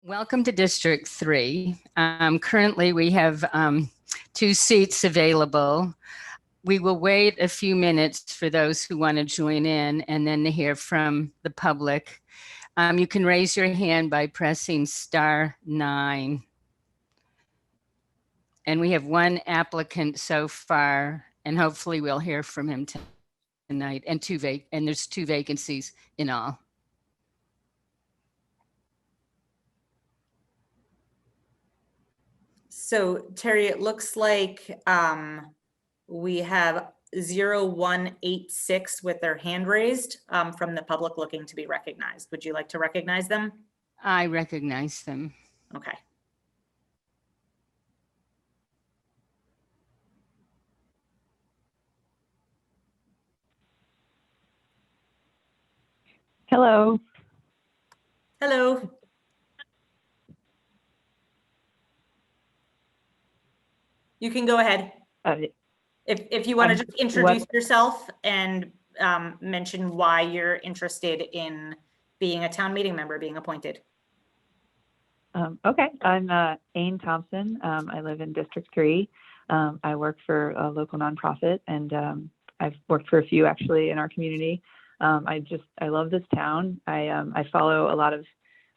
Welcome to District 3. Currently, we have 2 seats available. We will wait a few minutes for those who want to join in and then to hear from the public. You can raise your hand by pressing *9. And we have 1 applicant so far, and hopefully we'll hear from him tonight. And there's 2 vacancies in all. So Terry, it looks like we have 0186 with their hand raised from the public looking to be recognized. Would you like to recognize them? I recognize them. Okay. Hello. Hello. You can go ahead. If you want to just introduce yourself and mention why you're interested in being a town meeting member, being appointed. Okay, I'm Ain Thompson. I live in District 3. I work for a local nonprofit, and I've worked for a few actually in our community. I love this town. I follow a lot of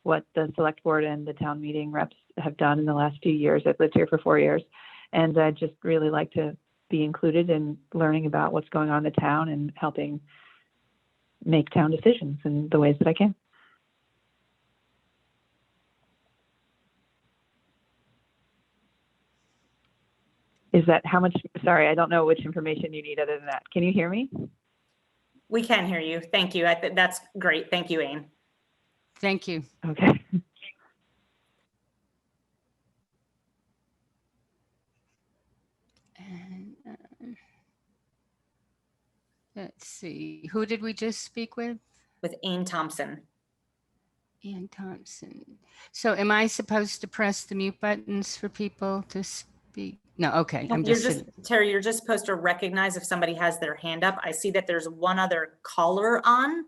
what the select board and the town meeting reps have done in the last few years. I've lived here for 4 years. And I just really like to be included in learning about what's going on in the town and helping make town decisions in the ways that I can. Is that how much? Sorry, I don't know which information you need other than that. Can you hear me? We can hear you. Thank you. That's great. Thank you, Ain. Thank you. Okay. Let's see, who did we just speak with? With Ain Thompson. Ain Thompson. So am I supposed to press the mute buttons for people to speak? No, okay. Terry, you're just supposed to recognize if somebody has their hand up. I see that there's one other caller on,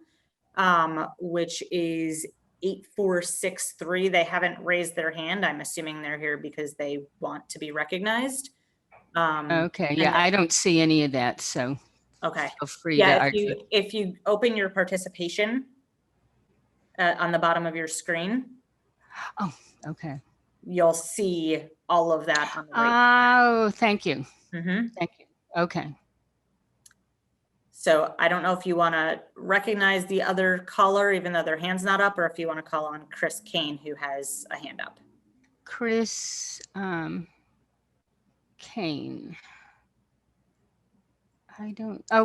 which is 8463. They haven't raised their hand. I'm assuming they're here because they want to be recognized. Okay, yeah, I don't see any of that, so. Okay. Feel free Yeah, to if you open your participation on the bottom of your screen. Oh, okay. You'll see all of that on the right. Oh, thank you. Mm-hmm. Thank you. Okay. So I don't know if you want to recognize the other caller, even though their hand's not up, or if you want to call on Chris Kane, who has a hand up. Chris Kane.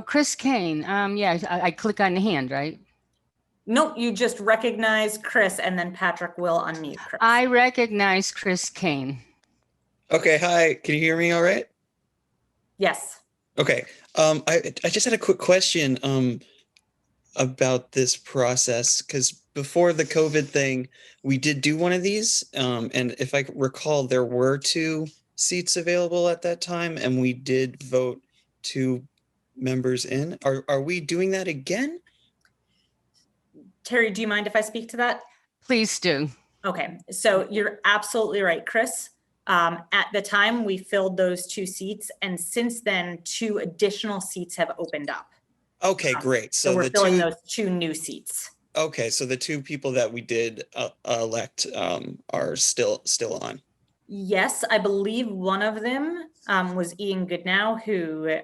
Chris Kane. Yeah, I click on the hand, right? Nope, you just recognize Chris and then Patrick will unmute Chris. I recognize Chris Kane. Okay, hi. Can you hear me all right? Yes. Okay. I just had a quick question about this process, because before the COVID thing, we did do one of these. And if I recall, there were 2 seats available at that time, and we did vote 2 members in. Are we doing that again? Terry, do you mind if I speak to that? Please do. Okay, so you're absolutely right, Chris. At the time, we filled those 2 seats, and since then, 2 additional seats have opened up. Okay, great. So we're filling those 2 new seats. Okay, so the 2 people that we did elect are still on. Yes, I believe one of them was Ian Goodnow, who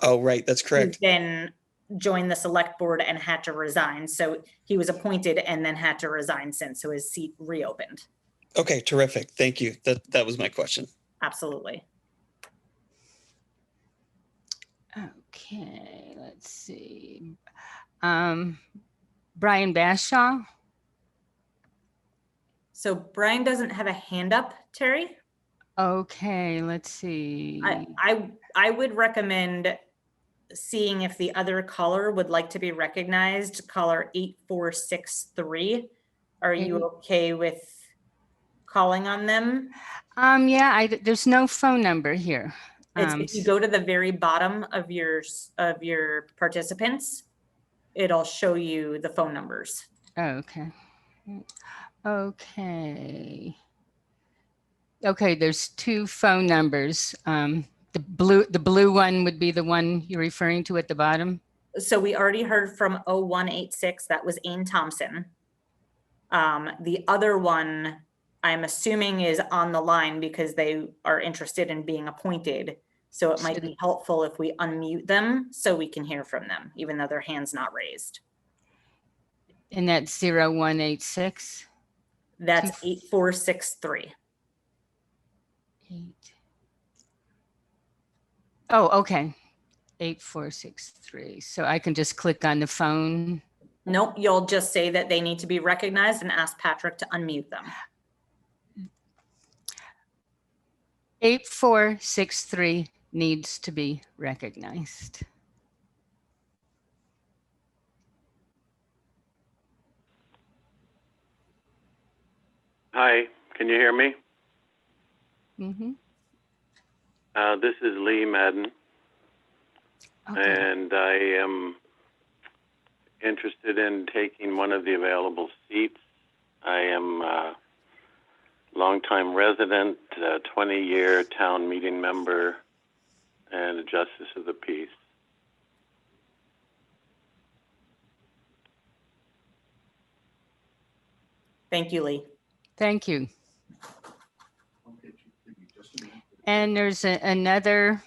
oh, right, that's correct. Then joined the select board and had to resign. So he was appointed and then had to resign since, so his seat reopened. Okay, terrific. Thank you. That was my question. Absolutely. Okay, let's see. Brian Bashaw. So Brian doesn't have a hand up, Terry. Okay, let's see. I would recommend seeing if the other caller would like to be recognized. Caller 8463. Are you okay with calling on them? Yeah, there's no phone number here. If you go to the very bottom of your participants, it'll show you the phone numbers. Okay. Okay. Okay, there's two phone numbers. The blue one would be the one you're referring to at the bottom. So we already heard from 0186, that was Ain Thompson. The other one, I'm assuming is on the line because they are interested in being appointed. So it might be helpful if we unmute them so we can hear from them, even though their hand's not raised. And that's 0186. That's 8463. 8. Oh, okay. 8463. So I can just click on the phone. Nope, you'll just say that they need to be recognized and ask Patrick to unmute them. 8463 needs to be recognized. Hi, can you hear me? Mm-hmm. This is Lee Madden, Okay. and I am interested in taking one of the available seats. I am a longtime resident, 20-year town meeting member, and a justice of the peace. Thank you, Lee. Thank you. And there's another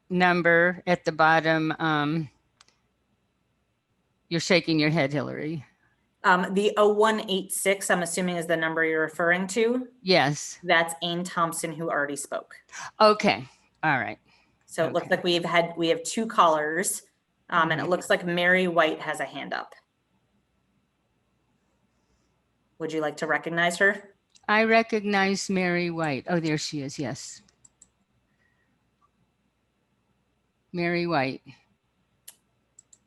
number at the bottom. You're shaking your head, Hillary. The 0186, I'm assuming is the number you're referring to. Yes. That's Ain Thompson, who already spoke. Okay. All right. So it looks like we have two callers, and it looks like Mary White has a hand up. Would you like to recognize her? I recognize Mary White. Oh, there she is. Yes. Mary White.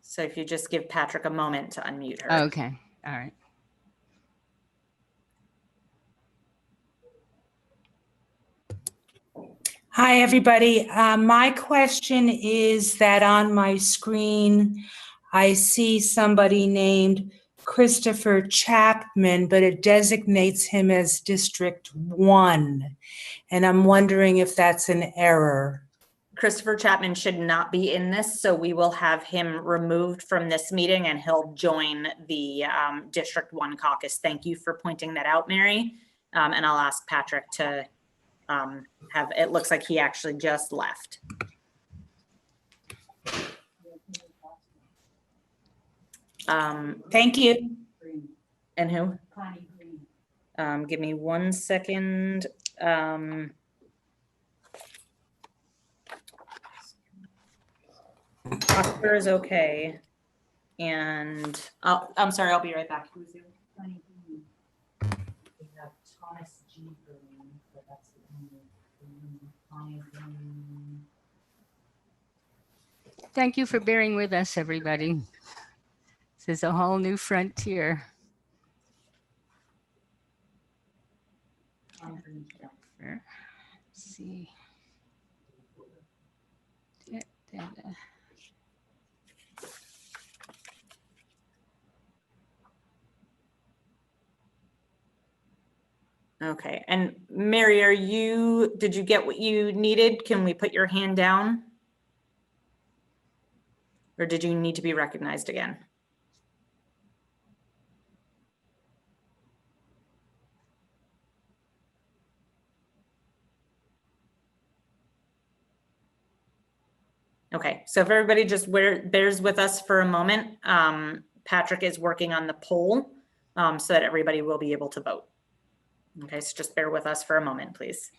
So if you just give Patrick a moment to unmute her. Okay. All right. Hi, everybody. My question is that on my screen, I see somebody named Christopher Chapman, but it designates him as District 1. And I'm wondering if that's an error. Christopher Chapman should not be in this, so we will have him removed from this meeting and he'll join the District 1 caucus. Thank you for pointing that out, Mary. And I'll ask Patrick to have, it looks like he actually just left. Thank you. And who? Give me 1 second. Oscar is okay. And I'm sorry, I'll be right back. Who's there? Thank you for bearing with us, everybody. This is a whole new frontier. Let's see. Okay, and Mary, did you get what you needed? Can we put your hand down? Or did you need to be recognized again? Okay, so if everybody just bears with us for a moment, Patrick is working on the poll so that everybody will be able to vote. Okay, so just bear with us for a moment, please.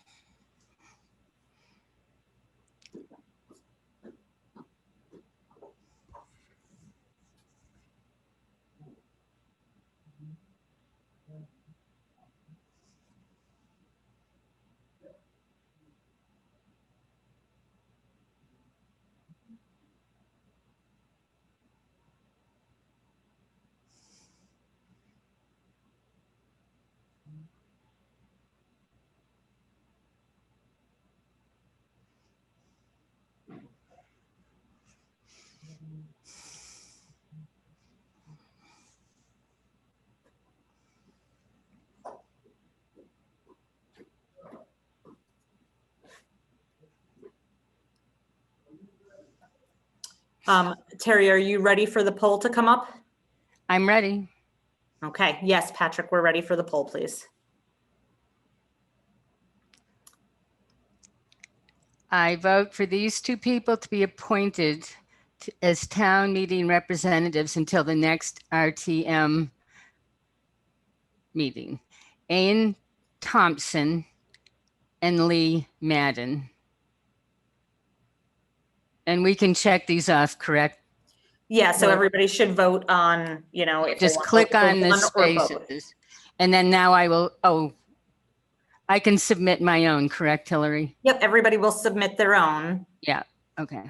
Terry, are you ready for the poll to come up? I'm ready. Okay, yes, Patrick, we're ready for the poll, please. I vote for these two people to be appointed as town meeting representatives until the next RTM meeting. Ann Thompson and Lee Madden. And we can check these off, correct? Yeah, so everybody should vote on, you know, if they Just want click to vote on the for one or both. spaces. And then now I will, I can submit my own, correct, Hillary? Yep, everybody will submit their own. Yeah, okay.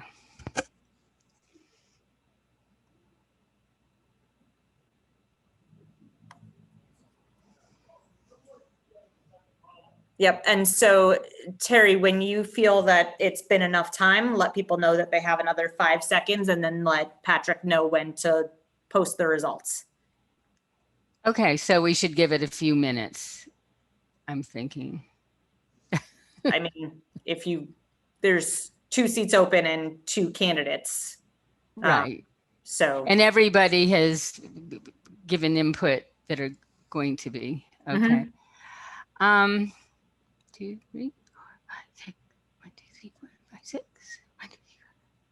Yep, and so Terry, when you feel that it's been enough time, let people know that they have another 5 seconds and then let Patrick know when to post the results. Okay, so we should give it a few minutes, I'm thinking. I mean, there's 2 seats open and 2 candidates. Right. So. And everybody has given input that are going to be, okay. 2, 3, 4, 5, 6, 1, 2, 3, 4, 5, 6. 1, 2, 3,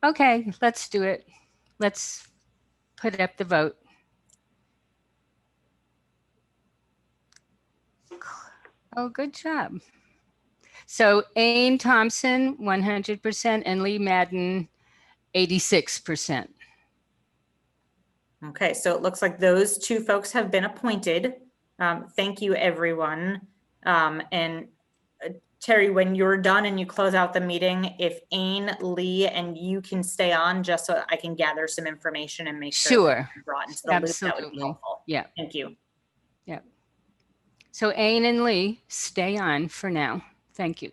4. Okay, let's do it. Let's put up the vote. Oh, good job. So Ann Thompson, 100%, and Lee Madden, 86%. Okay, so it looks like those 2 folks have been appointed. Thank you, everyone. And Terry, when you're done and you close out the meeting, if Ann, Lee, and you can stay on just so I can gather some information and make sure Sure. brought into the loop, that would be Absolutely. helpful. Yeah. Thank you. Yeah. So Ann and Lee, stay on for now. Thank you.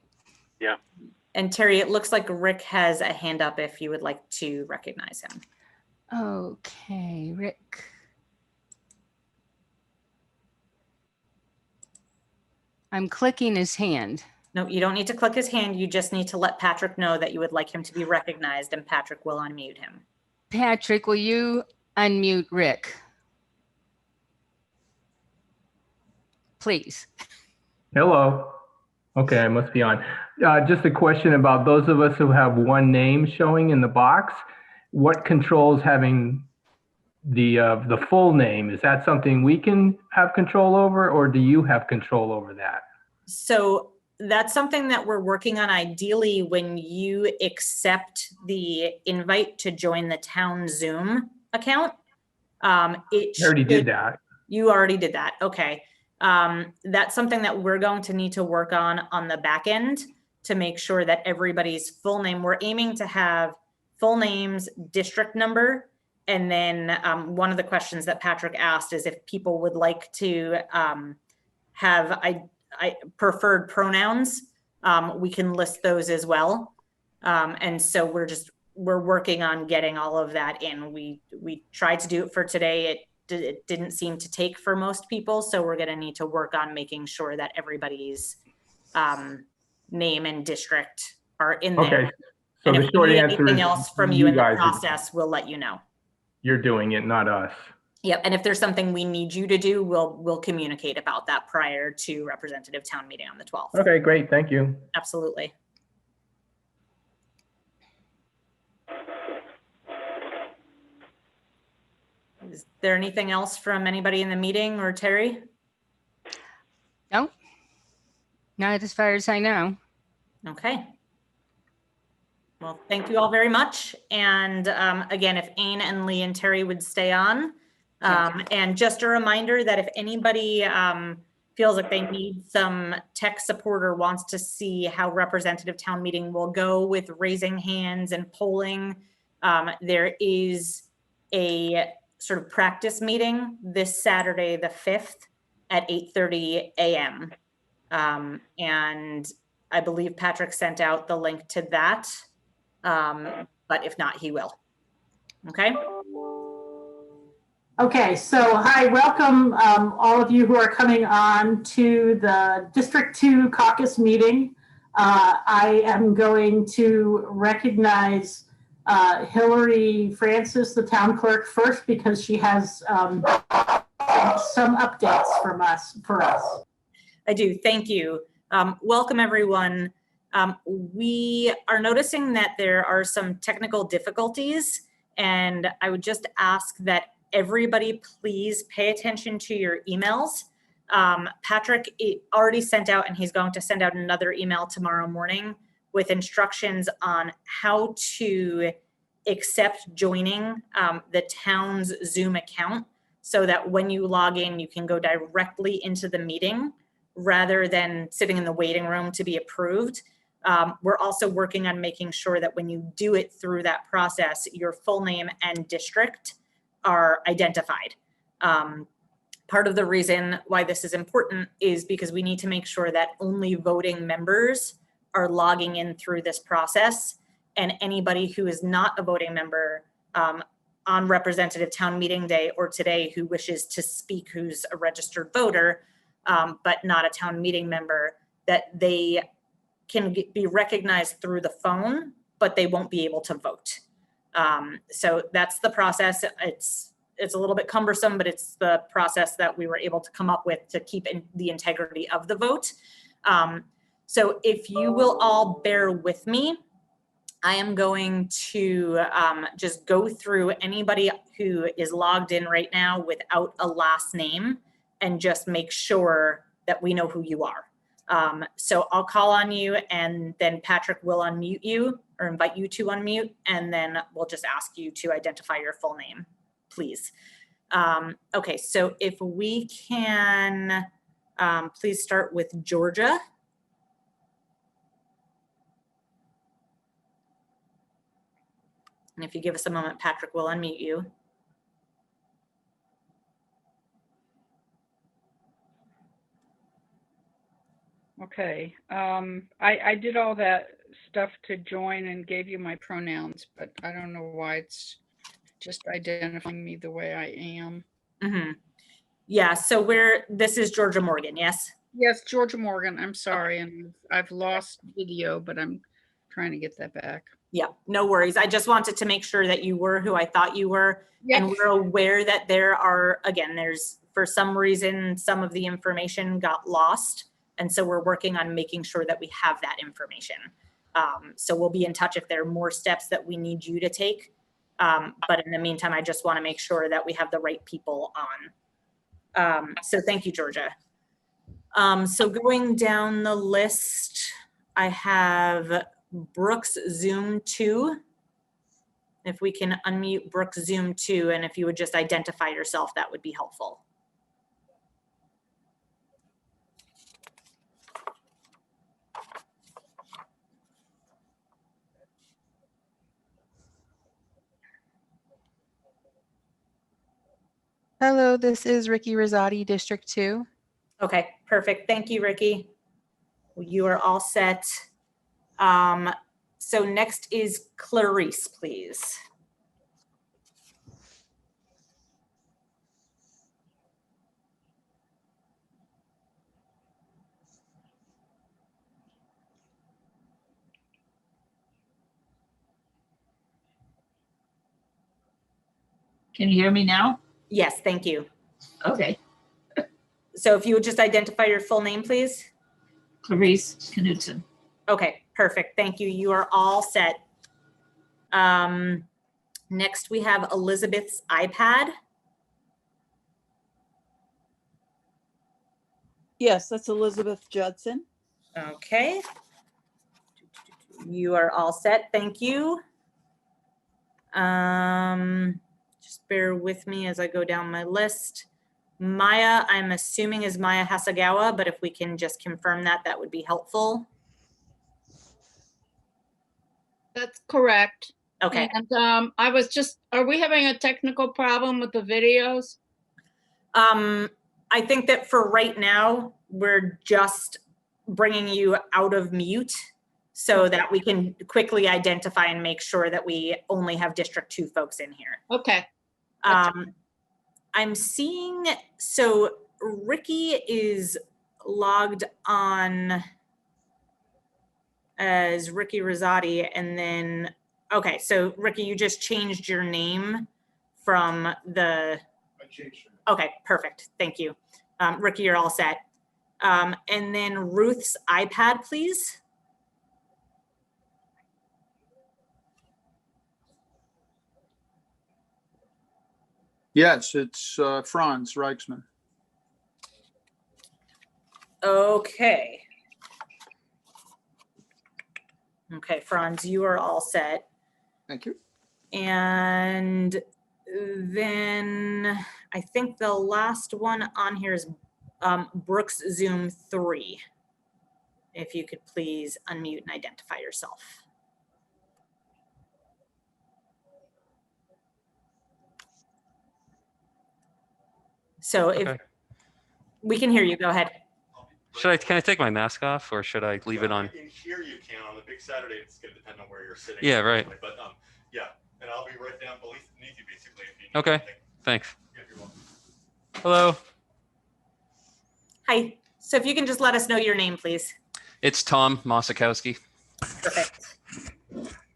Yeah. And Terry, it looks like Rick has a hand up if you would like to recognize him. Okay, Rick. I'm clicking his hand. No, you don't need to click his hand. You just need to let Patrick know that you would like him to be recognized, and Patrick will unmute him. Patrick, will you unmute Rick? Please. Hello. Okay, I must be on. Just a question about those of us who have one name showing in the box. What controls having the full name? Is that something we can have control over, or do you have control over that? So that's something that we're working on. Ideally, when you accept the invite to join the town Zoom account, I already did that. You already did that. Okay. That's something that we're going to need to work on the back end to make sure that everybody's full name, we're aiming to have full names, district number. And then one of the questions that Patrick asked is if people would like to have I preferred pronouns, we can list those as well. And so we're working on getting all of that in. We tried to do it for today. It didn't seem to take for most people. So we're going to need to work on making sure that everybody's name and district are in there. Okay. So and the if short we need answer anything is else from you in the guys process, we'll let you know. You're doing it, not us. Yep. And if there's something we need you to do, we'll communicate about that prior to representative town meeting on the 12th. Okay, great. Thank you. Absolutely. Is there anything else from anybody in the meeting or Terry? No, not as far as I know. Okay. Well, thank you all very much. And again, if Ann and Lee and Terry would stay on. And just a reminder that if anybody feels like they need some tech support or wants to see how representative town meeting will go with raising hands and polling, there is a sort of practice meeting this Saturday, the 5th at 8:30 a.m. And I believe Patrick sent out the link to that. But if not, he will. Okay. Okay, so hi, welcome all of you who are coming on to the District 2 caucus meeting. I am going to recognize Hillary Francis, the town clerk, first because she has some updates for us. I do. Thank you. Welcome, everyone. We are noticing that there are some technical difficulties, and I would just ask that everybody please pay attention to your emails. Patrick already sent out, and he's going to send out another email tomorrow morning with instructions on how to accept joining the town's Zoom account so that when you log in, you can go directly into the meeting rather than sitting in the waiting room to be approved. We're also working on making sure that when you do it through that process, your full name and district are identified. Part of the reason why this is important is because we need to make sure that only voting members are logging in through this process, and anybody who is not a voting member on representative town meeting day or today who wishes to speak, who's a registered voter, but not a town meeting member, that they can be recognized through the phone, but they won't be able to vote. So that's the process. It's a little bit cumbersome, but it's the process that we were able to come up with to keep the integrity of the vote. So if you will all bear with me, I am going to just go through anybody who is logged in right now without a last name and just make sure that we know who you are. So I'll call on you, and then Patrick will unmute you or invite you to unmute, and then we'll just ask you to identify your full name, please. Okay, so if we can please start with Georgia. And if you give us a moment, Patrick will unmute you. Okay, I did all that stuff to join and gave you my pronouns, but I don't know why it's just identifying me the way I am. Mm-hmm. Yeah, so this is Georgia Morgan, yes? Yes, Georgia Morgan, I'm sorry, and I've lost video, but I'm trying to get that back. Yeah, no worries. I just wanted to make sure that you were who I thought you were. Yeah. And we're aware that there are, again, there's, for some reason, some of the information got lost. And so we're working on making sure that we have that information. So we'll be in touch if there are more steps that we need you to take. But in the meantime, I just want to make sure that we have the right people on. So thank you, Georgia. So going down the list, I have Brooks Zoom 2. If we can unmute Brooks Zoom 2, and if you would just identify yourself, that would be helpful. Hello, this is Ricky Rosati, District 2. Okay, perfect. Thank you, Ricky. You are all set. So next is Clarice, please. Can you hear me now? Yes, thank you. Okay. So if you would just identify your full name, please. Clarice Knudsen. Okay, perfect. Thank you. You are all set. Next, we have Elizabeth's iPad. Yes, that's Elizabeth Judson. Okay. You are all set. Thank you. Just bear with me as I go down my list. Maya, I'm assuming is Maya Hasagawa, but if we can just confirm that, that would be helpful. That's correct. Okay. And I was just, are we having a technical problem with the videos? I think that for right now, we're just bringing you out of mute so that we can quickly identify and make sure that we only have District 2 folks in here. Okay. I'm seeing, so Ricky is logged on as Ricky Rosati, and then Okay, so Ricky, you just changed your name from the, I changed it. okay, perfect. Thank you. Ricky, you're all set. And then Ruth's iPad, please. Yes, it's Franz Reichsman. Okay. Okay, Franz, you are all set. Thank you. And then I think the last one on here is Brooks Zoom 3. If you could please unmute and identify yourself. So if we can hear you, go ahead. Can I take my mask off or should I leave it on? In here you can. On the big Saturday, it's going to depend on where you're sitting. Yeah, right. But yeah, and I'll be right down beneath you basically. If you need Okay, anything. thanks. Yeah, you're welcome. Hello, Hi. So if you can just let us know your name, please. it's Tom Mosikowski. Perfect.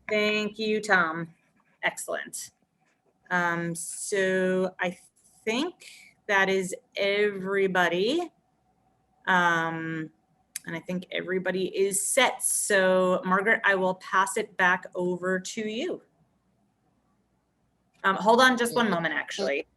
Thank you, Tom. Excellent. So I think that is everybody. And I think everybody is set. So Margaret, I will pass it back over to you. Hold on just one moment, actually.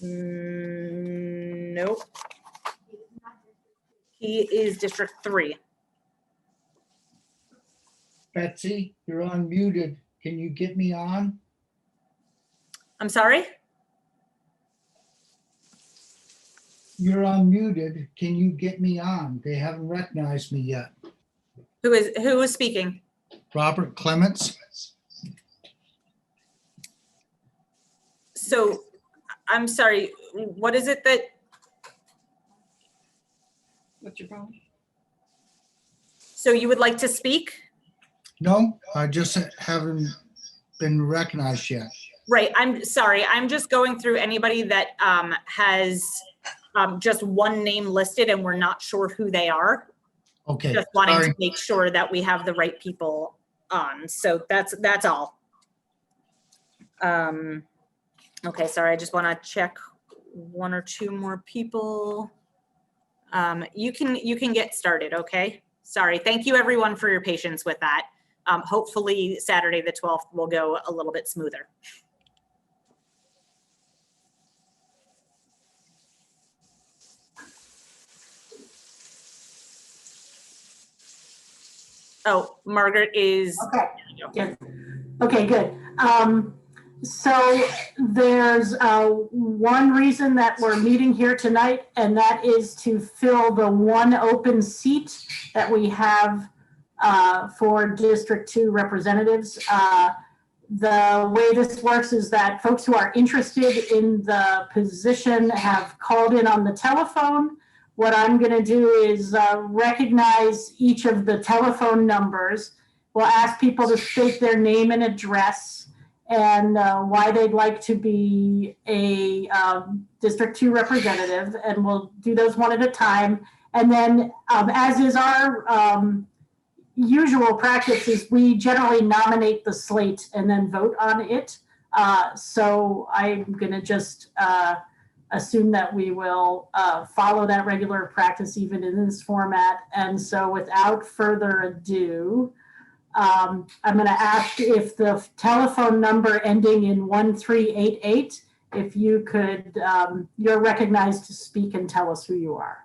Nope. He is District 3. Betsy, you're unmuted. Can you get me on? I'm sorry? You're unmuted. Can you get me on? They haven't recognized me yet. Who is speaking? Robert Clements. So I'm sorry, what is it that? What's your problem? So you would like to speak? No, I just haven't been recognized yet. Right, I'm sorry, I'm just going through anybody that has just one name listed and we're not sure who they are. Okay. Just wanting sorry. to make sure that we have the right people on. So that's all. Okay, sorry, I just want to check one or two more people. You can get started, okay? Sorry, thank you everyone for your patience with that. Hopefully Saturday the 12th will go a little bit smoother. Oh, Margaret is. Okay, good. Okay, good. So there's one reason that we're meeting here tonight, and that is to fill the one open seat that we have for District 2 representatives. The way this works is that folks who are interested in the position have called in on the telephone. What I'm going to do is recognize each of the telephone numbers. We'll ask people to state their name and address and why they'd like to be a District 2 representative, and we'll do those one at a time. And then, as is our usual practice, is we generally nominate the slate and then vote on it. So I'm going to just assume that we will follow that regular practice even in this format. And so without further ado, I'm going to ask if the telephone number ending in 1388, if you could, you're recognized to speak and tell us who you are.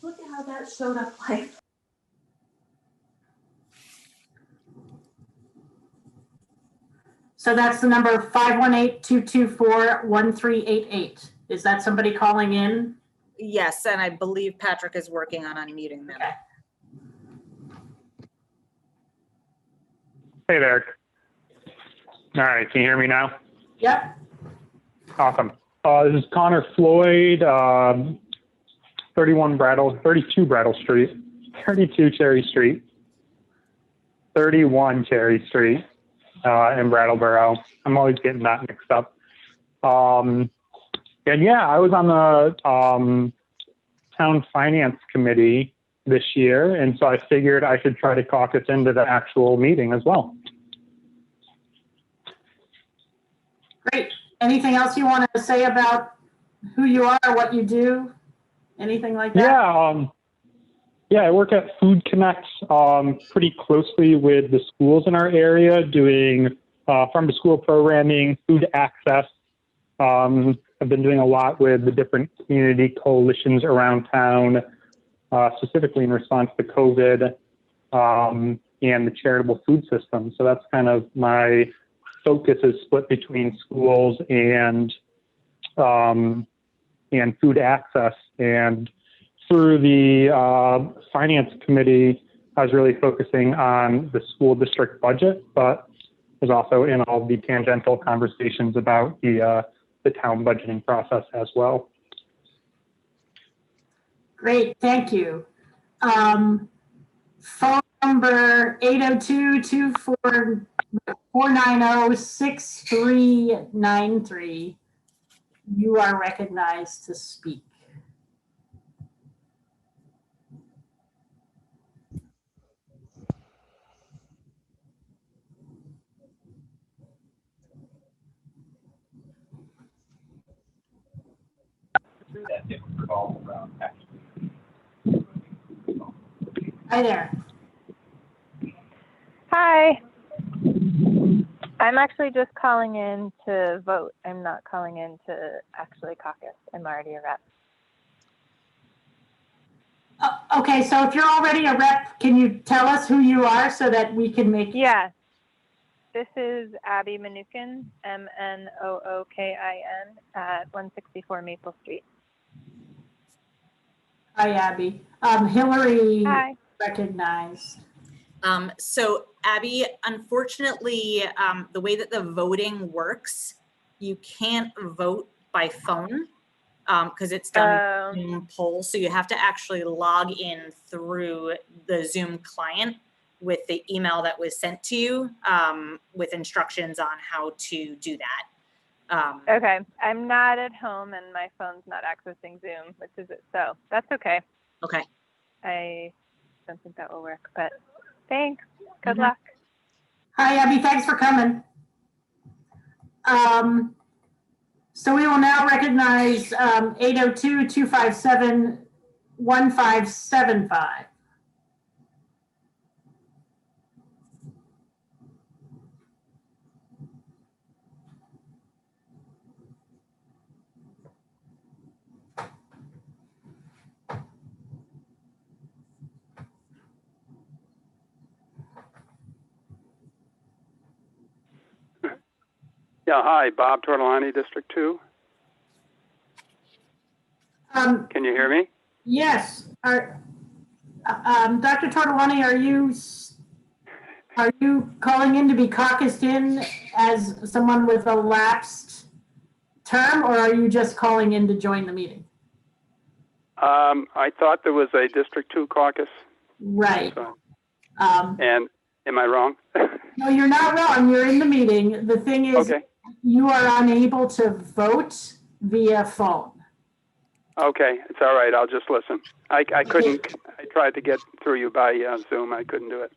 Look at how that showed up like. So that's the number 518-224-1388. Is that somebody calling in? Yes, and I believe Patrick is working on unmuting them. Okay. Hey there. All right, can you hear me now? Yep. Awesome. This is Connor Floyd from 32 Cherry Street, 31 Cherry Street in Brattleboro. I'm always getting that mixed up. And yeah, I was on the town finance committee this year, and so I figured I should try to caucus into the actual meeting as well. Great. Anything else you want to say about who you are, what you do, anything like that? Yeah, I work at Food Connect pretty closely with the schools in our area, doing farm-to-school programming, food access. I've been doing a lot with the different community coalitions around town, specifically in response to COVID and the charitable food system. So that's kind of my focus, is split between schools and food access. And through the finance committee, I was really focusing on the school district budget, but was also in all the tangential conversations about the town budgeting process as well. Great, thank you. Phone number 802-490-6393. You are recognized to speak. Hi there. Hi. I'm actually just calling in to vote. I'm not calling in to actually caucus. I'm already a rep. Okay, so if you're already a rep, can you tell us who you are so that we can make... Yeah. This is Abby Mnookin, Mnookin, at 164 Maple Street. Hi, Abby. Hillary Hi. recognized. So Abby, unfortunately, the way that the voting works, you can't vote by phone because it's done Zoom poll. So you have to actually log in through the Zoom client with the email that was sent to you with instructions on how to do that. Okay, I'm not at home and my phone's not accessing Zoom, which is it. So that's okay. Okay. I don't think that will work, but thanks. Good luck. Hi, Abby. Thanks for coming. So we will now recognize 802-257-1575. Yeah, hi, Bob Tortolani, District 2. Can you hear me? Yes. Dr. Tortolani, are you calling in to be caucused in as someone with a lapsed term, or are you just calling in to join the meeting? I thought there was a District 2 caucus. Right. So, and am I wrong? No, you're not wrong. You're in the meeting. The thing is, okay. You are unable to vote via phone. Okay, it's all right. I'll just listen. I couldn't. I tried to get through you by Zoom. I couldn't do it.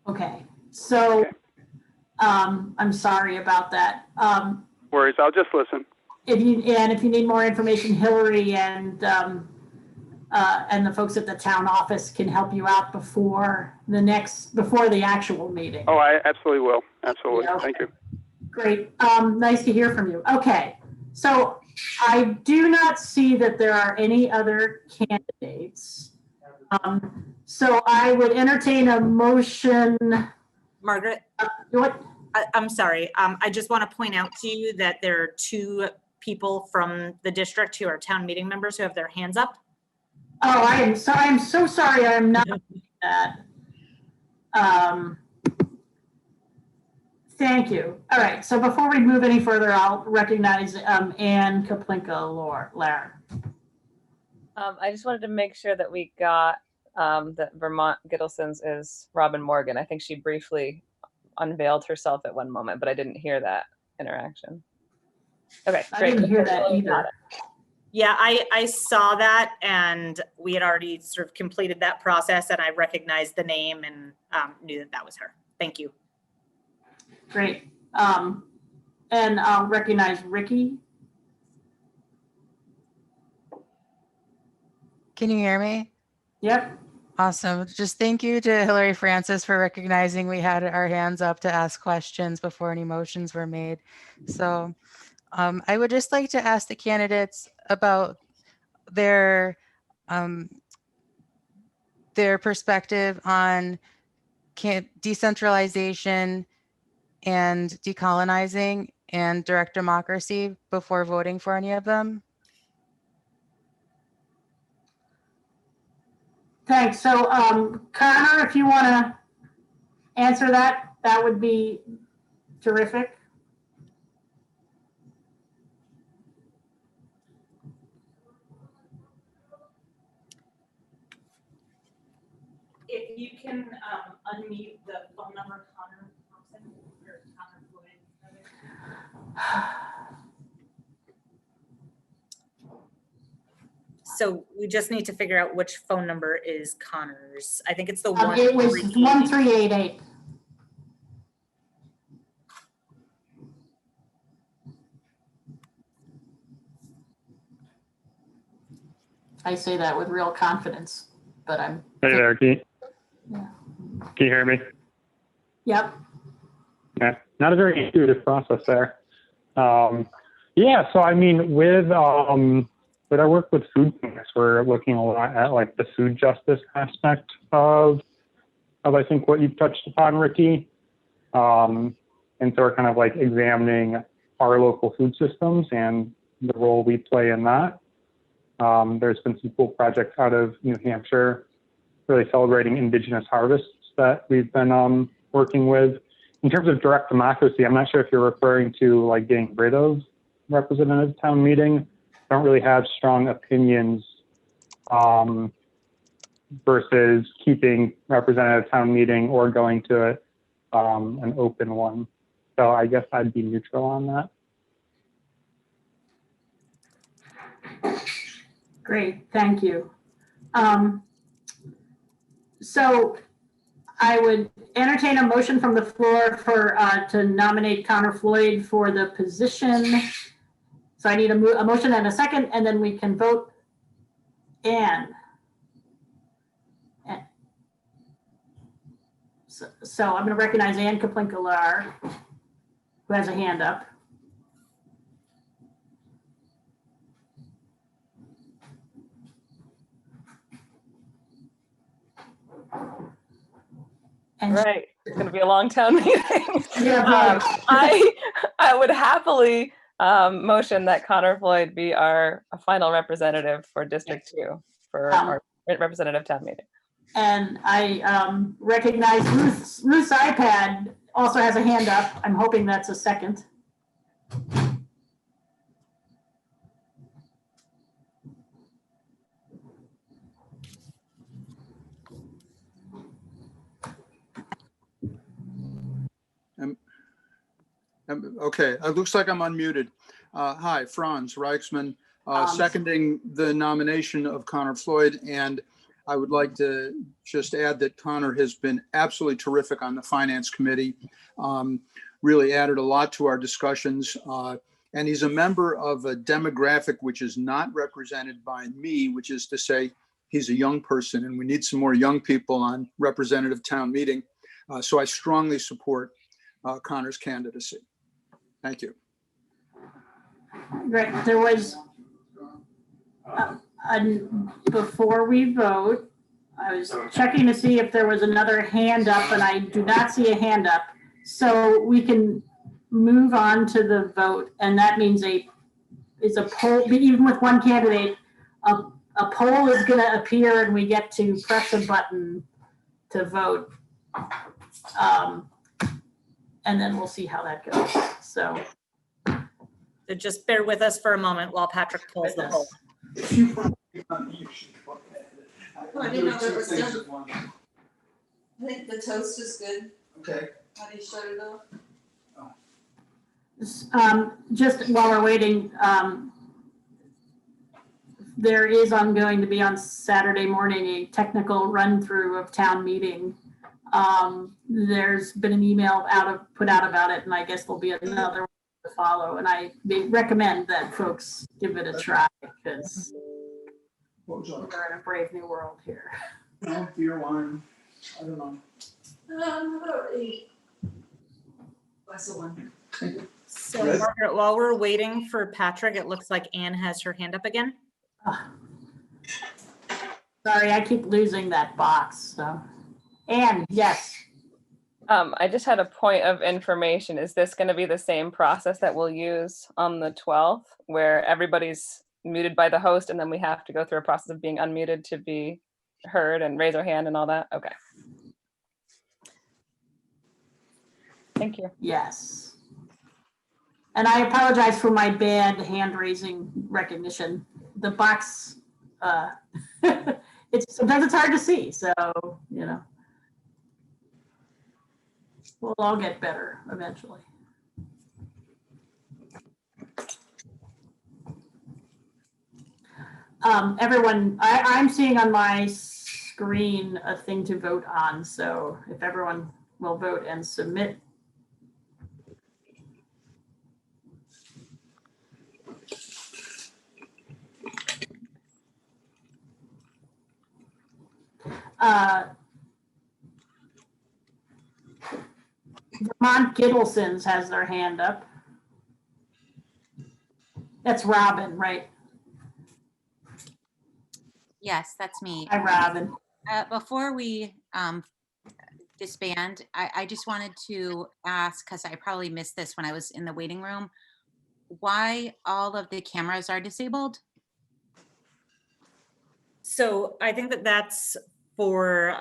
Okay. So, I'm sorry about that. Worries. I'll just listen. If you need more information, Hillary and the folks at the town office can help you out before the actual meeting. Oh, I absolutely will. Absolutely. Yeah, okay. Thank you. Great. Nice to hear from you. Okay. So I do not see that there are any other candidates. So I would entertain a motion. Margaret, what? I'm sorry. I just want to point out to you that there are two people from the district who are town meeting members who have their hands up. Oh, I'm so sorry. I'm not doing that. Thank you. All right. So before we move any further, I'll recognize Ann Kaplinka Lair. I just wanted to make sure that we got that Vermont Gittleson's is Robin Morgan. I think she briefly unveiled herself at one moment, but I didn't hear that interaction. Okay, I great. didn't hear that either. Yeah, I saw that, and we had already sort of completed that process, and I recognized the name and knew that that was her. Thank you. Great. And I'll recognize Ricky. Can you hear me? Yep. Awesome. Just thank you to Hillary Francis for recognizing we had our hands up to ask questions before any motions were made. So I would just like to ask the candidates about their perspective on decentralization and decolonizing and direct democracy before voting for any of them. Thanks. So Connor, if you want to answer that, that would be terrific. If you can unmute the phone number, Connor Thompson or Connor Floyd. So we just need to figure out which phone number is Connor's. I think it's the one. It was 1388. I say that with real confidence, but I'm. Hey there, can you hear me? Yep. Yeah, not a very intuitive process there. Yeah, so I mean, with our work with food banks, we're looking a lot at like the food justice aspect of I think what you've touched upon, Ricky. And so we're kind of like examining our local food systems and the role we play in that. There's been some cool projects out of New Hampshire, really celebrating indigenous harvests that we've been working with. In terms of direct democracy, I'm not sure if you're referring to like getting rid of representative town meeting. I don't really have strong opinions versus keeping representative town meeting or going to an open one. So I guess I'd be neutral on that. Great, thank you. So I would entertain a motion from the floor for to nominate Connor Floyd for the position. So I need a motion and a second, and then we can vote. Anne. So I'm going to recognize Anne Kaplinka-Lar, who has a hand up. Right, it's going to be a long town meeting. Yeah, I would happily motion that Connor Floyd be our final representative for District 2 for our representative town meeting. And I recognize Ruth's iPad also has a hand up. I'm hoping that's a second. Okay, it looks like I'm unmuted. Hi, Franz Reichsman, seconding the nomination of Connor Floyd. And I would like to just add that Connor has been absolutely terrific on the Finance Committee, really added a lot to our discussions. And he's a member of a demographic which is not represented by me, which is to say he's a young person, and we need some more young people on representative town meeting. So I strongly support Connor's candidacy. Thank you. Great. There was, before we vote, I was checking to see if there was another hand up, and I do not see a hand up. So we can move on to the vote, and that means it's a poll. Even with one candidate, a poll is going to appear, and we get to press a button to vote. And then we'll see how that goes. So just bear with us for a moment while Patrick pulls the poll. Oh, I didn't know that was done. I think the toast is good. Okay. How do you shut it off? Just while we're waiting, there is going to be on Saturday morning a technical run through of town meeting. There's been an email put out about it, and I guess there'll be another one to follow. And I recommend that folks give it a try because we're in a brave new world here. No, beer, wine, I don't know. How about a glass of wine? So Margaret, while we're waiting for Patrick, it looks like Anne has her hand up again. Sorry, I keep losing that box. So, Anne, yes. I just had a point of information. Is this going to be the same process that we'll use on the 12th, where everybody's muted by the host, and then we have to go through a process of being unmuted to be heard and raise our hand and all that? Okay. Thank you. Yes. And I apologize for my bad hand raising recognition. The box, sometimes it's hard to see. So, we'll all get better eventually. Everyone, I'm seeing on my screen a thing to vote on. So if everyone will vote and submit. Vermont Gittlesons has their hand up. That's Robin, right? Yes, that's me. Hi, Robin. Before we disband, I just wanted to ask, because I probably missed this when I was in the waiting room, why all of the cameras are disabled? So I think that's for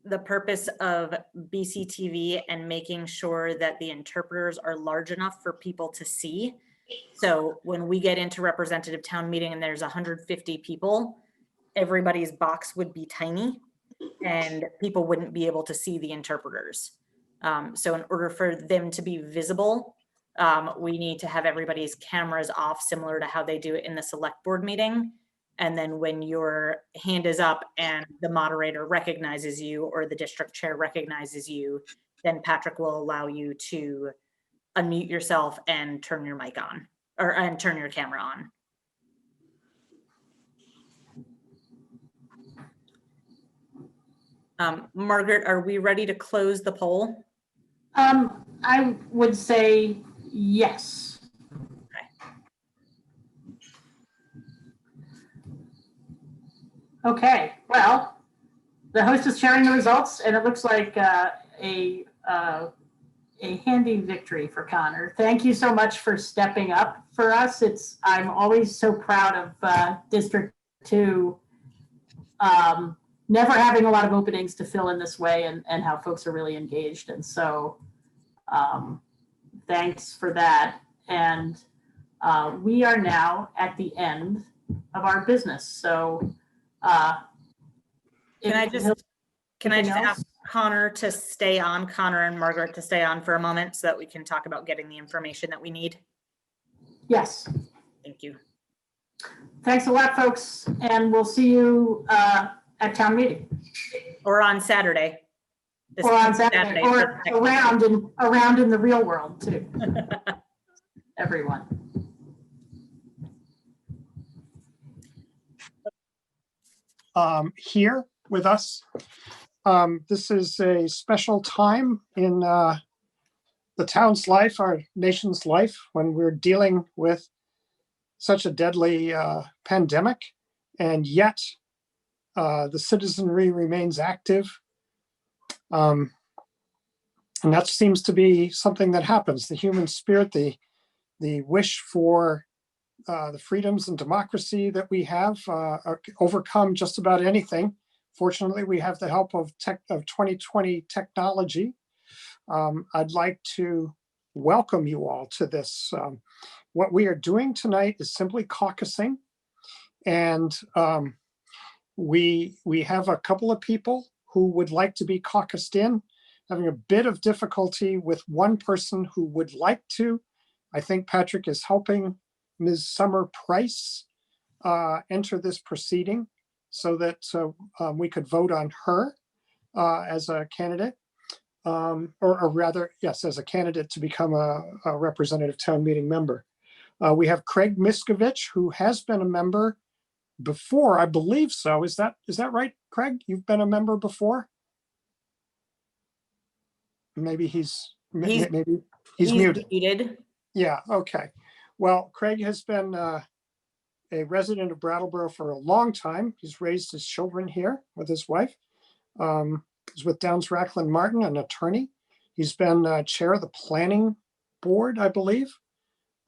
the purpose of BCTV and making sure that the interpreters are large enough for people to see. So when we get into representative town meeting and there's 150 people, everybody's box would be tiny and people wouldn't be able to see the interpreters. So in order for them to be visible, we need to have everybody's cameras off, similar to how they do it in the select board meeting. And then when your hand is up and the moderator recognizes you or the district chair recognizes you, then Patrick will allow you to unmute yourself and turn your mic on, and turn your camera on. Margaret, are we ready to close the poll? I would say yes. Okay, well, the host is sharing the results, and it looks like a handy victory for Connor. Thank you so much for stepping up for us. I'm always so proud of District 2 never having a lot of openings to fill in this way, and how folks are really engaged. And so thanks for that. And we are now at the end of our business. So can I just ask Connor to stay on, Connor and Margaret to stay on for a moment so that we can talk about getting the information that we need? Yes. Thank you. Thanks a lot, folks. And we'll see you at town meeting. Or on Saturday. Or on Saturday, or around in the real world too. Everyone. Here with us. This is a special time in the town's life, our nation's life, when we're dealing with such a deadly pandemic, and yet the citizenry remains active. And that seems to be something that happens. The human spirit, the wish for the freedoms and democracy that we have overcome just about anything. Fortunately, we have the help of 2020 technology. I'd like to welcome you all to this. What we are doing tonight is simply caucusing. And we have a couple of people who would like to be caucused in, having a bit of difficulty with one person who would like to. I think Patrick is helping Ms. Summer Price enter this proceeding so that we could vote on her as a candidate, or rather, yes, as a candidate to become a representative town meeting member. We have Craig Miskovich, who has been a member before, I believe so. Is that right, Craig? You've been a member before? Maybe he's muted. Muted. Yeah, okay. Well, Craig has been a resident of Brattleboro for a long time. He's raised his children here with his wife. He's with Downs Racklin Martin, an attorney. He's been chair of the planning board, I believe.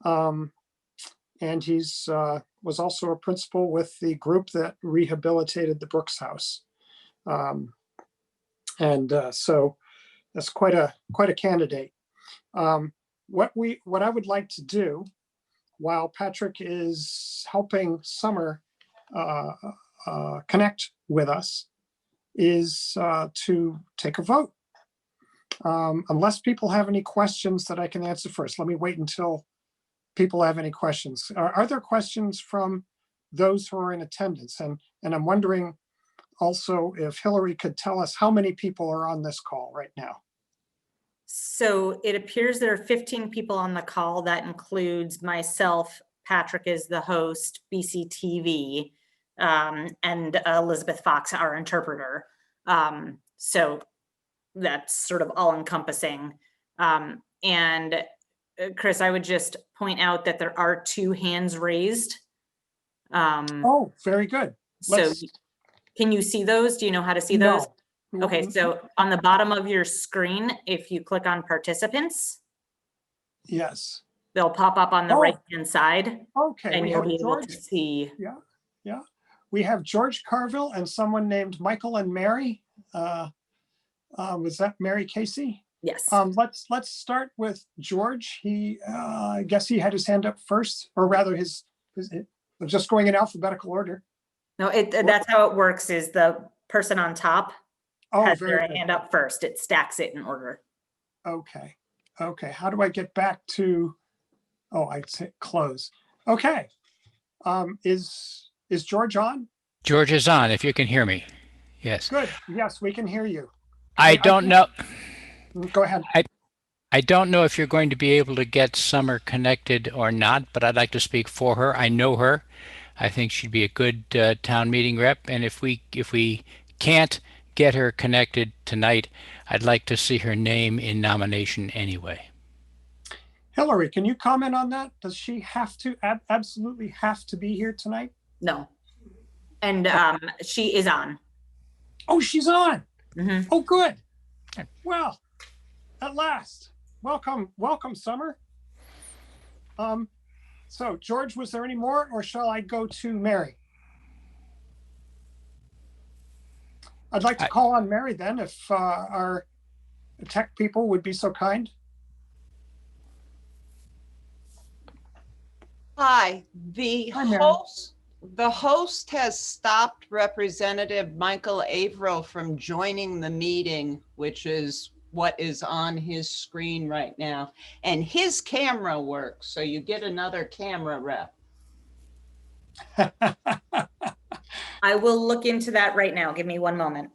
And he's was also a principal with the group that rehabilitated the Brooks House. So that's quite a candidate. What I would like to do, while Patrick is helping Summer connect with us, is to take a vote. Unless people have any questions that I can answer first. Let me wait until people have any questions. Are there questions from those who are in attendance? And I'm wondering also if Hillary could tell us how many people are on this call right now. So it appears there are 15 people on the call. That includes myself, Patrick is the host, BCTV, and Elizabeth Fox, our interpreter. So that's sort of all encompassing. And Chris, I would just point out that there are 2 hands raised. Oh, very good. So can you see those? Do you know how to see those? No. Okay, so on the bottom of your screen, if you click on participants, yes, they'll pop up on the right-hand side. Okay, and you'll be able to see. Yeah. We have George Carville and someone named Michael and Mary. Was that Mary Casey? Yes. Let's start with George. He, I guess he had his hand up first, or rather his just going in alphabetical order. No, that's how it works, is the person on top has their hand up first. It stacks it in order. Okay. How do I get back to, I hit close. Okay. Is George on? George is on, if you can hear me. Yes. Good. Yes, we can hear you. I don't know. Go ahead. I don't know if you're going to be able to get Summer connected or not, but I'd like to speak for her. I know her. I think she'd be a good town meeting rep. And if we can't get her connected tonight, I'd like to see her name in nomination anyway. Hillary, can you comment on that? Does she have to absolutely have to be here tonight? No. And she is on. Oh, she's on. Mm-hmm. Oh, good. Well, at last, welcome, Summer. So George, was there any more, or shall I go to Mary? I'd like to call on Mary then, if our tech people would be so kind. Hi, the host has stopped Representative Michael Averill from joining the meeting, which is what is on his screen right now. And his camera works, so you get another camera rep. I will look into that right now. Give me one moment.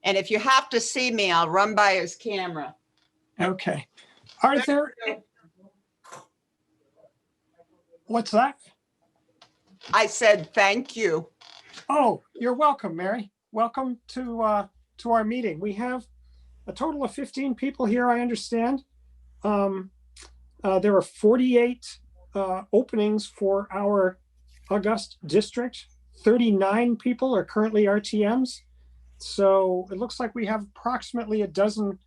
And if you have to see me, I'll run by his camera. Okay. Are there... What's that? I said, thank you. Oh, you're welcome, Mary. Welcome to our meeting. We have a total of 15 people here, I understand. There are 48 openings for our August district. 39 people are currently RTMs. So it looks like we have approximately a dozen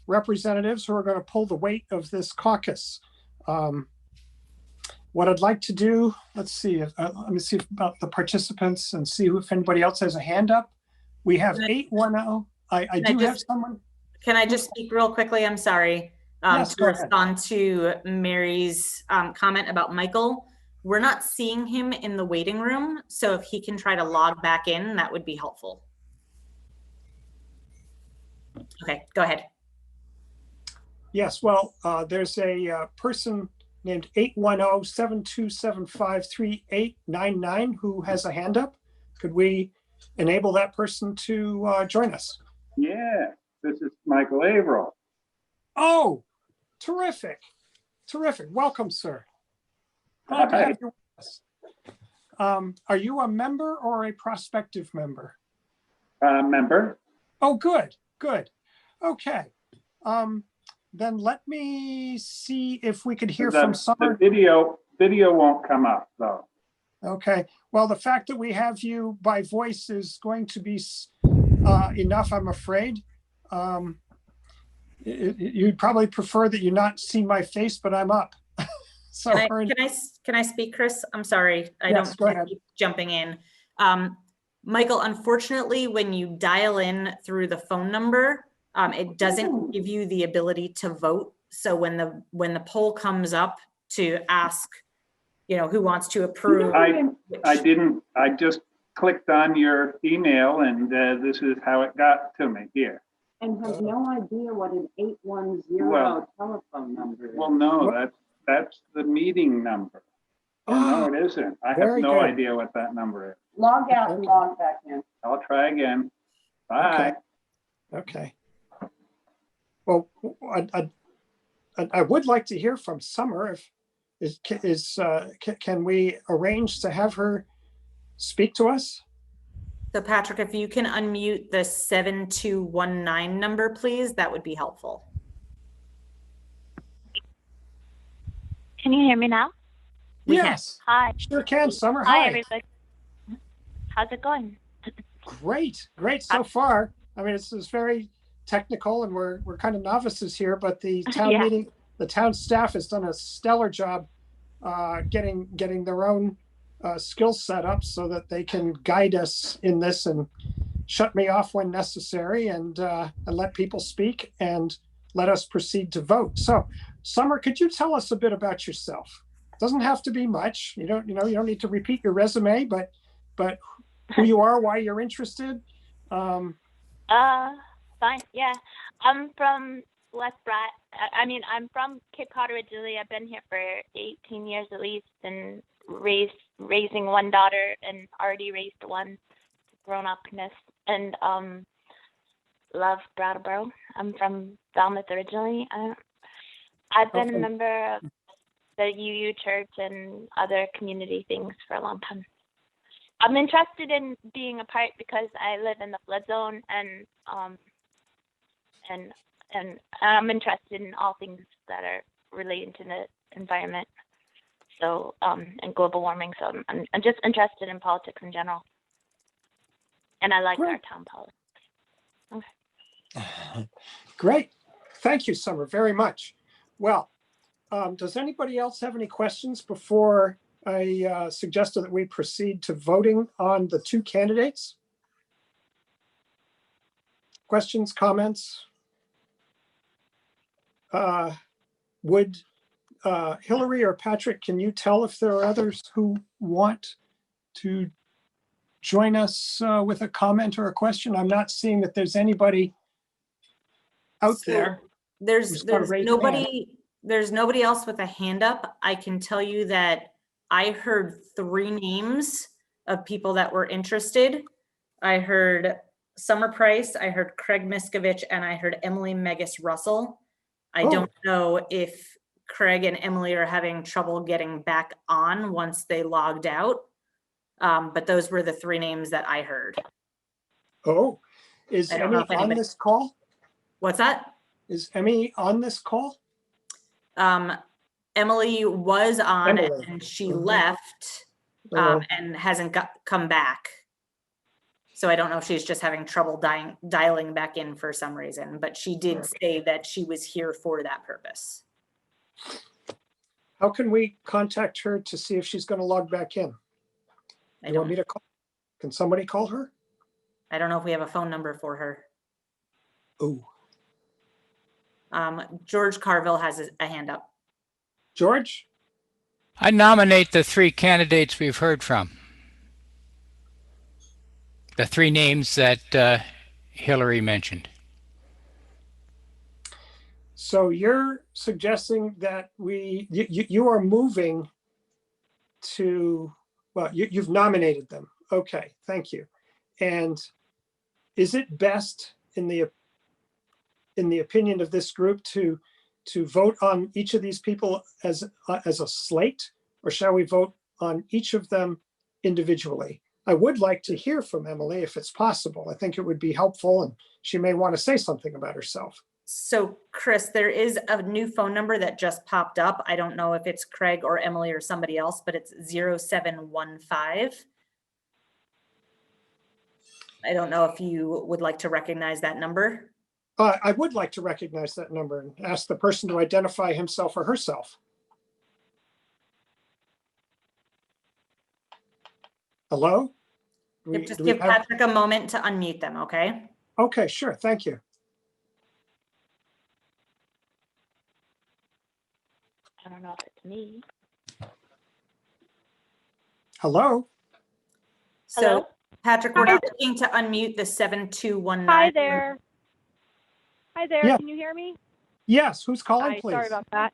representatives who are going to pull the weight of this caucus. What I'd like to do, let's see, let me see about the participants and see if anybody else has a hand up. We have 810. I do have someone. Can I just speak real quickly? I'm sorry. Yes, to respond to Mary's comment about Michael. We're not seeing him in the waiting room, so if he can try to log back in, that would be helpful. Okay, go ahead. Yes, well, there's a person named 810-727-5389 who has a hand up. Could we enable that person to join us? Yeah, this is Michael Averill. Oh, terrific. Terrific. Welcome, sir. Glad to have you with us. Are you a member or a prospective member? Member. Oh, good, good. Okay. Then let me see if we could hear from Summer. The video won't come up though. Okay. Well, the fact that we have you by voice is going to be enough, I'm afraid. You'd probably prefer that you not see my face, but I'm up. So can I speak, Chris? I'm sorry. Yes, go ahead. Keep jumping in. Michael, unfortunately, when you dial in through the phone number, it doesn't give you the ability to vote. So when the poll comes up to ask, who wants to approve. I just clicked on your email and this is how it got to me here. And have no idea what an 810 telephone number is. Well, no, that's the meeting number. No, it isn't. I have no idea what that number is. Log out and log back in. I'll try again. Bye. Okay. Well, I would like to hear from Summer. Can we arrange to have her speak to us? So Patrick, if you can unmute the 7219 number, please, that would be helpful. Can you hear me now? Yes. Hi. Sure can, Summer. Hi, everybody. How's it going? Great, great so far. I mean, it's very technical, and we're kind of novices here, but the town meeting, the town staff has done a stellar job getting their own skill set up so that they can guide us in this and shut me off when necessary and let people speak and let us proceed to vote. So, Summer, could you tell us a bit about yourself? Doesn't have to be much. You don't need to repeat your resume, but who you are, why you're interested. Fine. Yeah, I'm from West I'm from Cape Cod originally. I've been here for 18 years at least, and raising one daughter and already raised one grown upness, and love Brattleboro. I'm from Falmouth originally. I've been a member of the UU Church and other community things for a long time. I'm interested in being a part because I live in the flood zone, and I'm interested in all things that are related to the environment. So and global warming. So I'm just interested in politics in general, and I like our town politics. Okay. Great, thank you, Summer, very much. Well, does anybody else have any questions before I suggested that we proceed to voting on the two candidates? Questions, comments? Would Hillary or Patrick, can you tell if there are others who want to join us with a comment or a question? I'm not seeing that there's anybody out there. There's nobody else with a hand up. I can tell you that I heard 3 names of people that were interested. I heard Summer Price, I heard Craig Miskovich, and I heard Emily Megas Russell. I don't know if Craig and Emily are having trouble getting back on once they logged out. But those were the 3 names that I heard. Oh, is Emmy on this call? What's that? Is Emmy on this call? Emily was on and she left and hasn't come back. So I don't know if she's just having trouble dialing back in for some reason, but she did say that she was here for that purpose. How can we contact her to see if she's going to log back in? You want me to call? Can somebody call her? I don't know if we have a phone number for her. Ooh. George Carville has a hand up. George? I nominate the three candidates we've heard from. The three names that Hillary mentioned. So you're suggesting that you are moving to, well, you've nominated them. Okay, thank you. And is it best in the opinion of this group to vote on each of these people as a slate, or shall we vote on each of them individually? I would like to hear from Emily if it's possible. I think it would be helpful, and she may want to say something about herself. So Chris, there is a new phone number that just popped up. I don't know if it's Craig or Emily or somebody else, but it's 0715. I don't know if you would like to recognize that number. I would like to recognize that number and ask the person to identify himself or herself. Hello? Just give Patrick a moment to unmute them, okay? Okay, sure. Thank you. I don't know if it's me. Hello? So Hello? Patrick, we're not looking to unmute the 7219. Hi there. Hi there. Yeah. Can you hear me? Yes. Who's calling, Hi, please? sorry about that.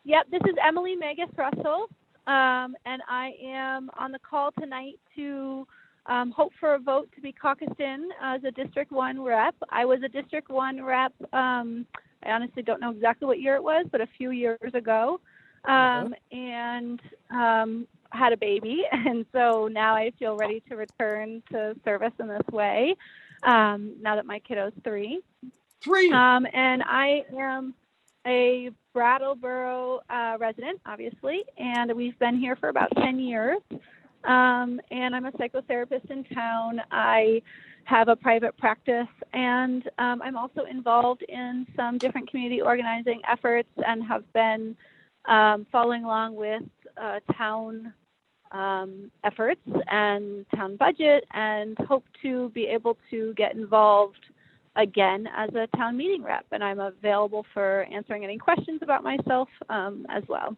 Yep, this is Emily Megas Russell, and I am on the call tonight to hope for a vote to be caucused in as a District 1 rep. I was a District 1 rep. I honestly don't know exactly what year it was, but a few years ago, and had a baby, and so now I feel ready to return to service in this way. Now that my kiddo's 3. And I am a Brattleboro resident, obviously, and we've been here for about 10 years. And I'm a psychotherapist in town. I have a private practice, and I'm also involved in some different community organizing efforts and have been following along with town efforts and town budget, and hope to be able to get involved again as a town meeting rep. And I'm available for answering any questions about myself as well.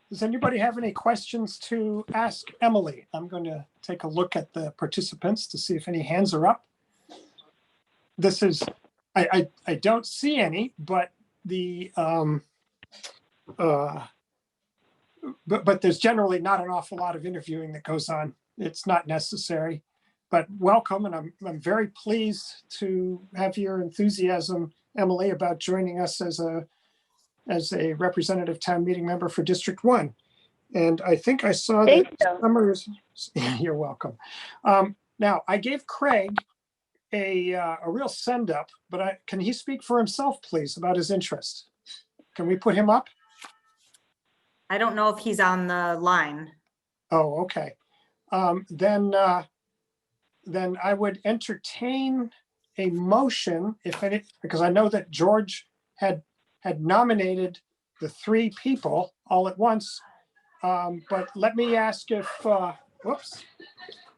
Does anybody have any questions to ask Emily? I'm going to take a look at the participants to see if any hands are up. This is, I don't see any, but the, but there's generally not an awful lot of interviewing that goes on. It's not necessary, but welcome. And I'm very pleased to have your enthusiasm, Emily, about joining us as a representative town meeting member for District 1. And I think I saw that Summers, you're welcome. Now I gave Craig a real send up, but can he speak for himself, please, about his interest? Can we put him up? I don't know if he's on the line. Oh, okay. Then I would entertain a motion, if any, because I know that George had nominated the 3 people all at once. But let me ask if, whoops,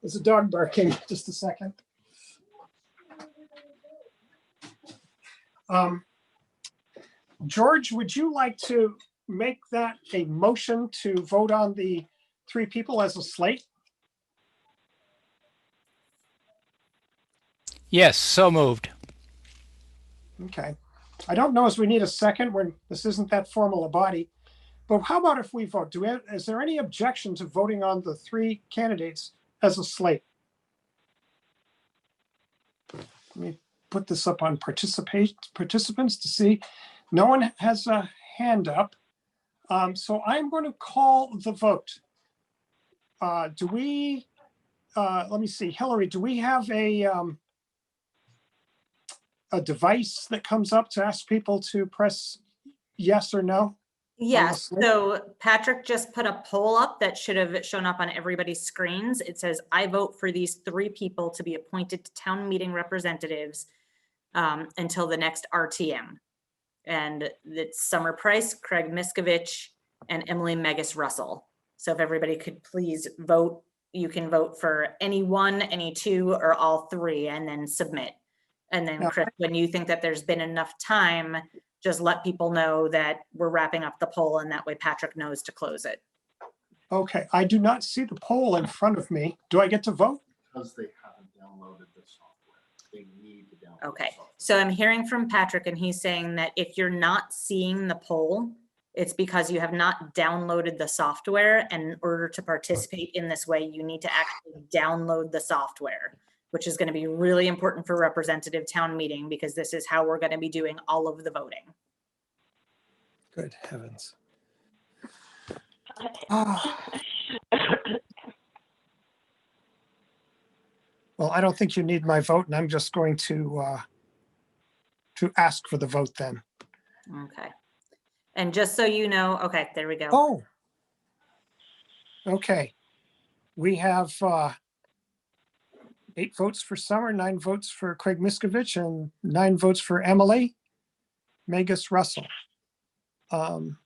there's a dog barking, just a second. George, would you like to make that a motion to vote on the 3 people as a slate? Yes, so moved. Okay. I don't know if we need a second when this isn't that formal a body, but how about if we vote? Is there any objection to voting on the 3 candidates as a slate? Let me put this up on participants to see. No one has a hand up. So I'm going to call the vote. Let me see, Hillary, do we have a device that comes up to ask people to press yes or no? Yes, so Patrick just put a poll up that should have shown up on everybody's screens. It says, I vote for these 3 people to be appointed to town meeting representatives until the next RTM. And it's Summer Price, Craig Miskovich, and Emily Megas Russell. So if everybody could please vote, you can vote for any 1, any 2, or all 3, and then submit. And then Chris, when you think that there's been enough time, just let people know that we're wrapping up the poll, and that way Patrick knows to close it. Okay, I do not see the poll in front of me. Do I get to vote? Because they haven't downloaded the software. They need to download. Okay, so I'm hearing from Patrick, and he's saying that if you're not seeing the poll, it's because you have not downloaded the software. And in order to participate in this way, you need to actually download the software, which is going to be really important for representative town meeting, because this is how we're going to be doing all of the voting. Good heavens. Well, I don't think you need my vote, and I'm just going to ask for the vote then. Okay. And just so you know, okay, there we go. Oh. Okay. We have 8 votes for Summer, 9 votes for Craig Miskovich, and 9 votes for Emily Magus Russell. Shall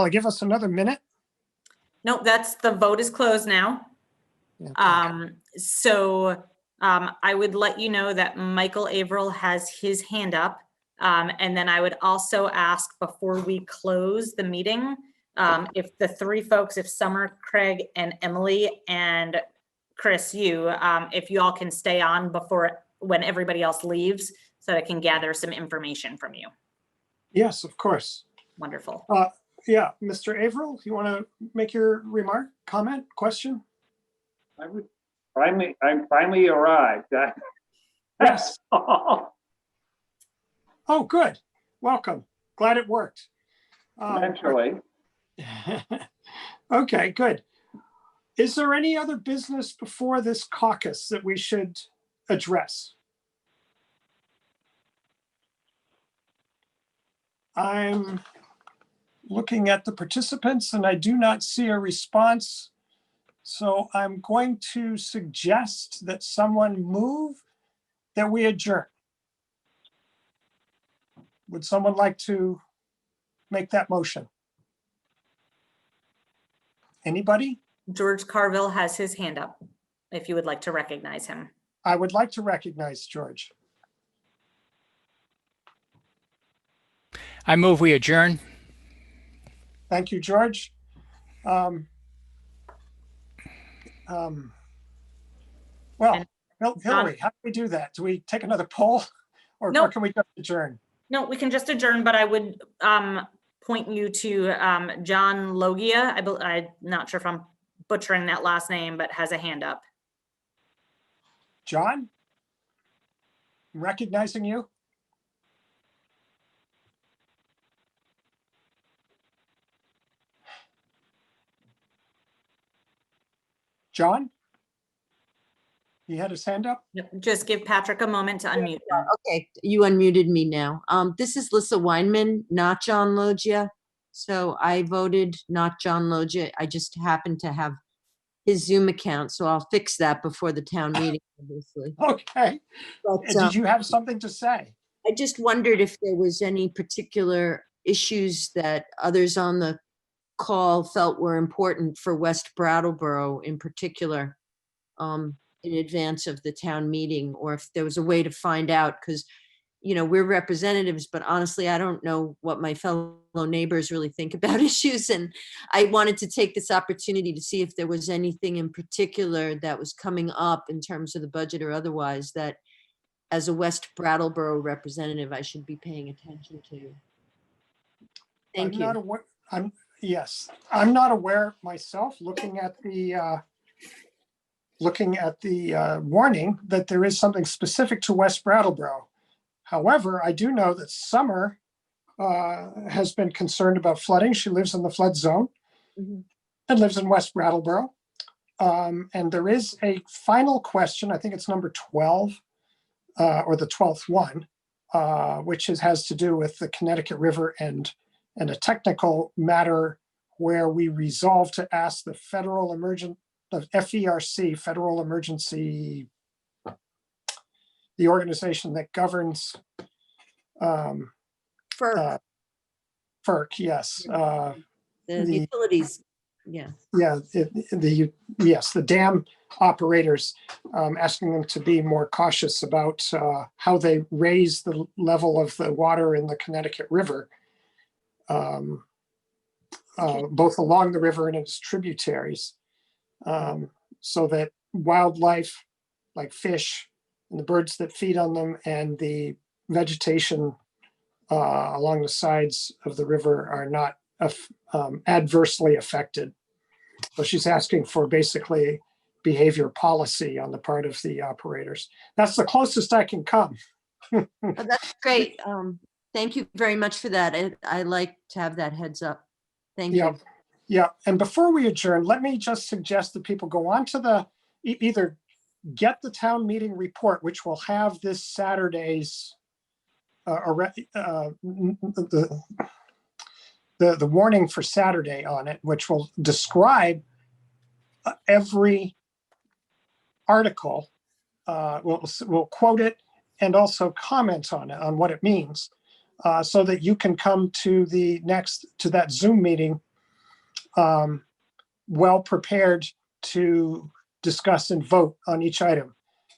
I give us another minute? Nope, the vote is closed now. Yeah, I would let you know that Michael Averill has his hand up. And then I would also ask, before we close the meeting, if the 3 folks, if Summer, Craig, and Emily, and Chris, if you all can stay on when everybody else leaves, so I can gather some information from you. Yes, of course. Wonderful. Yeah, Mr. Averill, you want to make your remark, comment, question? I finally arrived. That's all. Oh, good. Welcome. Glad it worked. Eventually. Okay, good. Is there any other business before this caucus that we should address? I'm looking at the participants and I do not see a response. So I'm going to suggest that someone move that we adjourn. Would someone like to make that motion? Anybody? George Carville has his hand up, if you would like to recognize him. I would like to recognize George. I move we adjourn. Thank you, George. Well, Hillary, how do we do that? Do we take another poll or can we just adjourn? No, we can just adjourn, but I would point you to John Logia. I'm not sure if I'm butchering that last name, but has a hand up. John, I'm recognizing you. John? He had his hand up? Yep. Just give Patrick a moment to unmute him. Okay, you unmuted me now. This is Lissa Weinman, not John Logia. So I voted not John Logia. I just happened to have his Zoom account, so I'll fix that before the town meeting, obviously. Okay. But, did you have something to say? I just wondered if there was any particular issues that others on the call felt were important for West Brattleboro in particular, in advance of the town meeting, or if there was a way to find out, because we're representatives, but honestly, I don't know what my fellow neighbors really think about issues. And I wanted to take this opportunity to see if there was anything in particular that was coming up in terms of the budget or otherwise that, as a West Brattleboro representative, I should be paying attention to. Thank you. Not aware, I'm not aware myself, looking at the warning, that there is something specific to West Brattleboro. However, I do know that Summer has been concerned about flooding. She lives in the flood zone and lives in West Brattleboro. And there is a final question, I think it's number 12, or the 12th one, which has to do with the Connecticut River and a technical matter where we resolve to ask the the FERC, Federal Emergency, the organization that governs FERC. FERC, yes. The utilities Yeah. Yeah, the dam operators, asking them to be more cautious about how they raise the level of the water in the Connecticut River, both along the river and its tributaries, so that wildlife like fish and the birds that feed on them and the vegetation along the sides of the river are not adversely affected. So she's asking for basically behavior policy on the part of the operators. That's the closest I can come. Oh, that's great. Thank you very much for that. I like to have that heads up. Thank you. Yeah. And before we adjourn, let me just suggest that people go on to the, either get the town meeting report, which will have this Saturday's the warning for Saturday on it, which will describe every article. We'll quote it and also comment on it, on what it means, so that you can come to that Zoom meeting well prepared to discuss and vote on each item.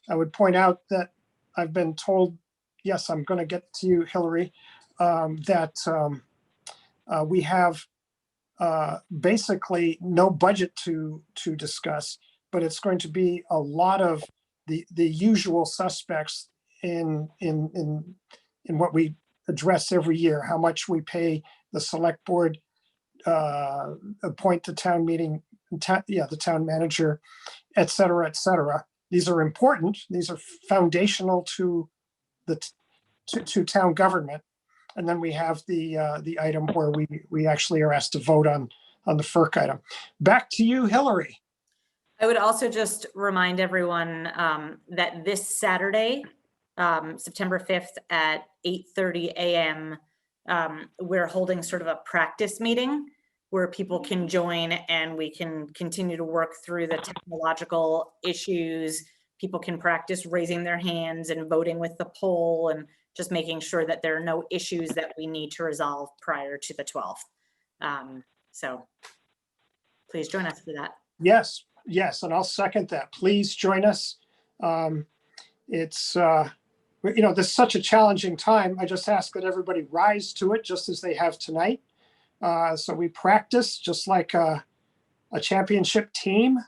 I would point out that I've been told, yes, I'm going to get to you, Hillary, that we have basically no budget to discuss, but it's going to be a lot of the usual suspects in what we address every year: how much we pay the select board, appoint the town meeting, the town manager, et cetera, et cetera. These are important. These are foundational to to town government. And then we have the item where we actually are asked to vote on the FERC item. Back to you, Hillary. I would also just remind everyone that this Saturday, September 5th at 8:30 a.m., we're holding sort of a practice meeting where people can join and we can continue to work through the technological issues. People can practice raising their hands and voting with the poll and just making sure that there are no issues that we need to resolve prior to the 12th. So please join us for that. Yes, and I'll second that. Please join us. It's, this is such a challenging time. I just ask that everybody rise to it just as they have tonight. So we practice just like a championship team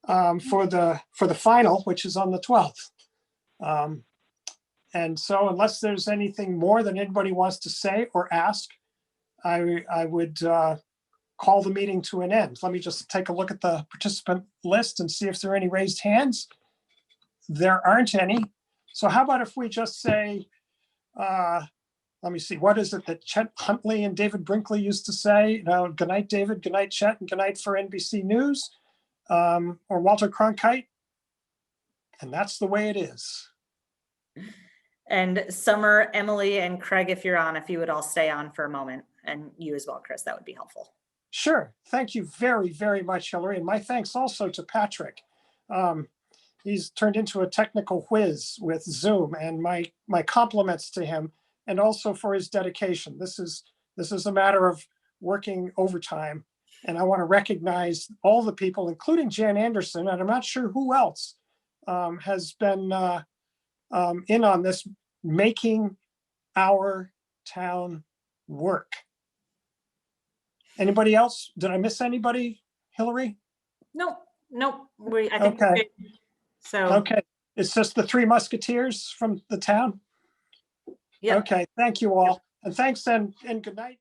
for the final, which is on the 12th. And so unless there's anything more that anybody wants to say or ask, I would call the meeting to an end. Let me just take a look at the participant list and see if there are any raised hands. There aren't any. So how about if we just say, let me see, what is it that Chet Huntley and David Brinkley used to say? Good night, David, good night, Chet, and good night for NBC News, or Walter Cronkite. And that's the way it is. And Summer, Emily, and Craig, if you're on, if you would all stay on for a moment, and you as well, Chris, that would be helpful. Sure. Thank you very, very much, Hillary. And my thanks also to Patrick. He's turned into a technical whiz with Zoom, and my compliments to him, and also for his dedication. This is a matter of working overtime. And I want to recognize all the people, including Jan Anderson, and I'm not sure who else has been in on this, making our town work. Anybody else? Did I miss anybody, Hillary? Nope. I think we're good. So okay, it's just the three musketeers from the town. Yeah. Okay, thank you all, and thanks and good night.